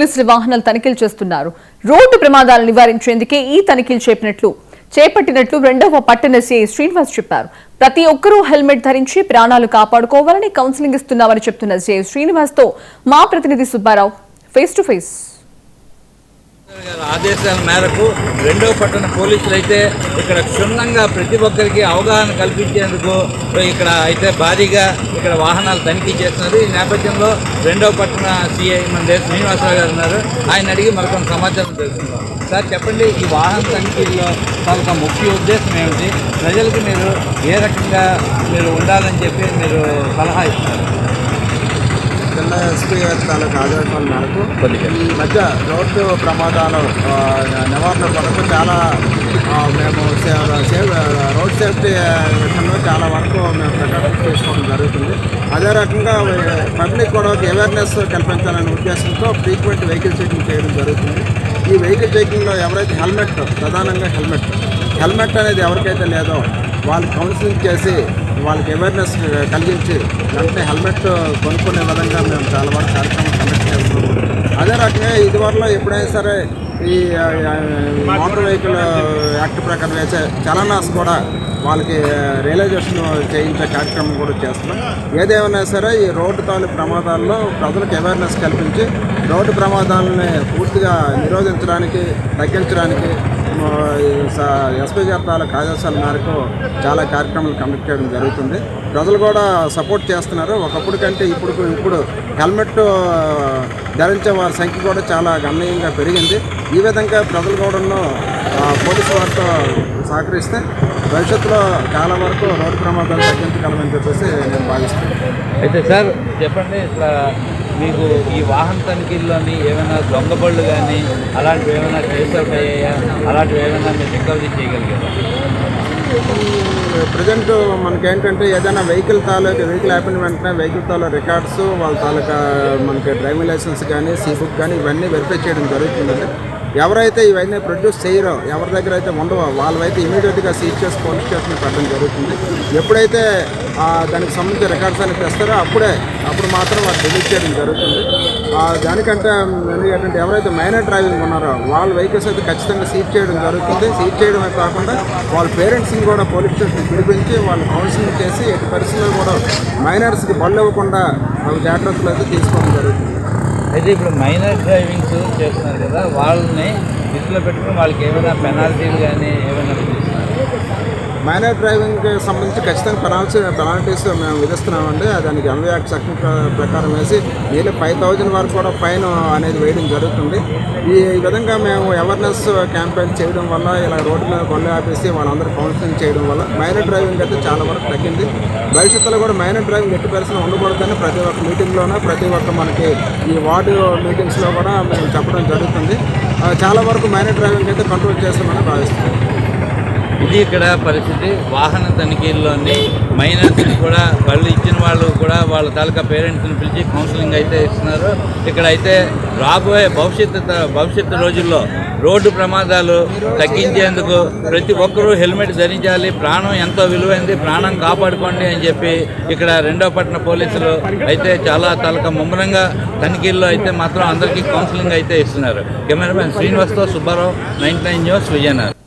పోలీసులు వాహనాలు తనిఖీలు చేస్తున్నారు. రోడ్డు ప్రమాదాలను నివారించేందుకే ఈ తనిఖీలు చేపట్టినట్లు రెండవ పట్టణ సిఐ శ్రీనివాస్ చెప్పారు. ప్రతి ఒక్కరూ హెల్మెట్ ధరించి ప్రాణాలు కాపాడుకోవాలని కౌన్సిలింగ్ ఇస్తున్నామని చెప్తున్న సిఐ శ్రీనివాస్ తో మా ప్రతినిధి సుబ్బారావు ఫేస్ టు ఫేస్. ఆదేశాల మేరకు రెండవ పట్టణ పోలీసులు అయితే ఇక్కడ క్షుణ్ణంగా ప్రతి ఒక్కరికి అవగాహన కల్పించేందుకు ఇక్కడ అయితే భారీగా ఇక్కడ వాహనాలు తనిఖీ చేస్తున్నారు. ఈ నేపథ్యంలో రెండవ పట్టణ సిఐ మన శ్రీనివాసరావు గారు ఉన్నారు. ఆయన అడిగి మరికొంత సమాచారం తెలుసుకుందాం. సార్ చెప్పండి, ఈ వాహన తనిఖీల్లో తాలూకా ముఖ్య ఉద్దేశం ఏమిటి? ప్రజలకు మీరు ఏ రకంగా మీరు ఉండాలని చెప్పి మీరు సలహా ఇస్తున్నారు? జిల్లా ఎస్పీ గారి తాలూకు ఆదేశాల మేరకు ఈ మధ్య రోడ్డు ప్రమాదాల నివారణ కొరకు చాలా మేము రోడ్ సేఫ్టీ విషయంలో చాలా వరకు మేము ప్రకటన చేసుకోవడం జరుగుతుంది. అదే రకంగా పబ్లిక్ కూడా అవేర్నెస్ కల్పించాలనే ఉద్దేశంతో ఫ్రీక్వెంట్ వెహికల్ చెకింగ్ చేయడం జరుగుతుంది. ఈ వెహికల్ చెకింగ్లో ఎవరైతే ప్రధానంగా హెల్మెట్ అనేది ఎవరికైతే లేదో వాళ్ళకి కౌన్సిలింగ్ చేసి వాళ్ళకి అవేర్నెస్ కలిగించి వెంటనే హెల్మెట్ కొనుక్కునే విధంగా మేము చాలా వరకు కార్యక్రమం కండక్ట్ చేస్తున్నాము. అదే రకంగా ఇదివరలో ఎప్పుడైనా సరే ఈ మోటార్ వెహికల్ యాక్ట్ ప్రకారం వేసే చలనాస్ కూడా వాళ్ళకి రియలైజేషన్ చేయించే కార్యక్రమం కూడా చేస్తున్నాం. ఏదేమైనా సరే ఈ రోడ్డు తాలూకు ప్రమాదాల్లో ప్రజలకు అవేర్నెస్ కల్పించి రోడ్డు ప్రమాదాలని పూర్తిగా నిరోధించడానికి తగ్గించడానికి ఎస్పీ గారి తాలూకు ఆదేశాల మేరకు చాలా కార్యక్రమాలు కండక్ట్ చేయడం జరుగుతుంది. ప్రజలు కూడా సపోర్ట్ చేస్తున్నారు. ఒకప్పుడు కంటే ఇప్పుడు హెల్మెట్ ధరించే వారి సంఖ్య కూడా చాలా గణనీయంగా పెరిగింది. ఈ విధంగా ప్రజలు కూడా పోలీసు వారితో సహకరిస్తే భవిష్యత్తులో చాలా వరకు రోడ్డు ప్రమాదాలు తగ్గించగలమని చెప్పేసి నేను భావిస్తున్నాను. అయితే సార్ చెప్పండి, ఇట్లా మీకు ఈ వాహన తనిఖీల్లోని ఏమైనా దొంగబళ్ళు కానీ అలాంటివి ఏమైనా కేసులు అయ్యాయా? అలాంటివి ఏమైనా మీరు రికవరీ చేయగలిగారా? ప్రజెంట్ మనకేంటంటే ఏదైనా వెహికల్ అయిపోయిన వెంటనే వెహికల్ తాలూకా రికార్డ్స్ వాళ్ళ తాలూకా మనకి డ్రైవింగ్ లైసెన్స్ కానీ సీ-బుక్ కానీ ఇవన్నీ వెరిఫై చేయడం జరుగుతుందండి. ఎవరైతే ఇవన్నీ ప్రొడ్యూస్ చేయరో, ఎవరి దగ్గర అయితే ఉండవో వాళ్ళవైతే ఇమీడియట్గా సీజ్ చేసి పోలీస్ స్టేషన్ పెట్టడం జరుగుతుంది. ఎప్పుడైతే దానికి సంబంధించిన రికార్డ్స్ అని తెస్తారో అప్పుడు మాత్రం వాళ్ళు డిలీట్ చేయడం జరుగుతుంది. దానికంటే ఎందుకంటే ఎవరైతే మైనర్ డ్రైవింగ్ ఉన్నారో వాళ్ళ వెహికల్స్ అయితే ఖచ్చితంగా సీజ్ చేయడం జరుగుతుంది. సీజ్ చేయడమే కాకుండా వాళ్ళ పేరెంట్స్ని కూడా పోలీస్ స్టేషన్ పిలిపించి వాళ్ళు కౌన్సిలింగ్ చేసి ఎట్టి పరిస్థితుల్లో కూడా మైనర్స్కి బళ్ళు ఇవ్వకుండా జాగ్రత్తలు అయితే తీసుకోవడం జరుగుతుంది. అయితే ఇప్పుడు మైనర్ డ్రైవింగ్స్ చేస్తున్నారు కదా, వాళ్ళని దృష్టిలో పెట్టుకుని వాళ్ళకి ఏమైనా పెనాల్టీలు కానీ ఏమైనా మైనర్ డ్రైవింగ్కి సంబంధించి ఖచ్చితంగా పెనాల్టీస్ మేము విధిస్తున్నామండి. దానికి ఎన్వై యాక్ట్ సెక్షన్ ప్రకారం వేసి వీళ్ళు 5,000 వరకు కూడా ఫైన్ అనేది వేయడం జరుగుతుంది. ఈ విధంగా మేము అవేర్నెస్ క్యాంపెయిన్ చేయడం వల్ల ఇలా రోడ్డు మీద కొల్లు ఆపేసి వాళ్ళందరూ కౌన్సిలింగ్ చేయడం వల్ల మైనర్ డ్రైవింగ్ అయితే చాలా వరకు తగ్గింది. భవిష్యత్తులో కూడా మైనర్ డ్రైవింగ్ ఎట్టి పరిస్థితుల్లో ఉండకూడదని ప్రతి ఒక్క మీటింగ్లోనూ ప్రతి ఒక్క మనకి ఈ వార్డు మీటింగ్స్లో కూడా మేము చెప్పడం జరుగుతుంది. చాలా వరకు మైనర్ డ్రైవింగ్ అయితే కంట్రోల్ చేస్తామని భావిస్తున్నాం. ఇది ఇక్కడ పరిస్థితి. వాహన తనిఖీల్లోని మైనర్స్ని కూడా బళ్ళు ఇచ్చిన వాళ్ళు కూడా వాళ్ళ తాలూకా పేరెంట్స్ని పిలిచి కౌన్సిలింగ్ అయితే ఇస్తున్నారు. ఇక్కడ అయితే రాబోయే భవిష్యత్తు రోజుల్లో రోడ్డు ప్రమాదాలు తగ్గించేందుకు ప్రతి ఒక్కరూ హెల్మెట్ ధరించాలి, ప్రాణం ఎంతో విలువైంది, ప్రాణం కాపాడుకోండి అని చెప్పి ఇక్కడ రెండవ పట్టణ పోలీసులు అయితే చాలా తాలూకా ముమ్మరంగా తనిఖీల్లో అయితే మాత్రం అందరికీ కౌన్సిలింగ్ అయితే ఇస్తున్నారు. కెమెరామెన్ శ్రీనివాస్తో సుబ్బారావు, 99 న్యూస్, విజయనగరం.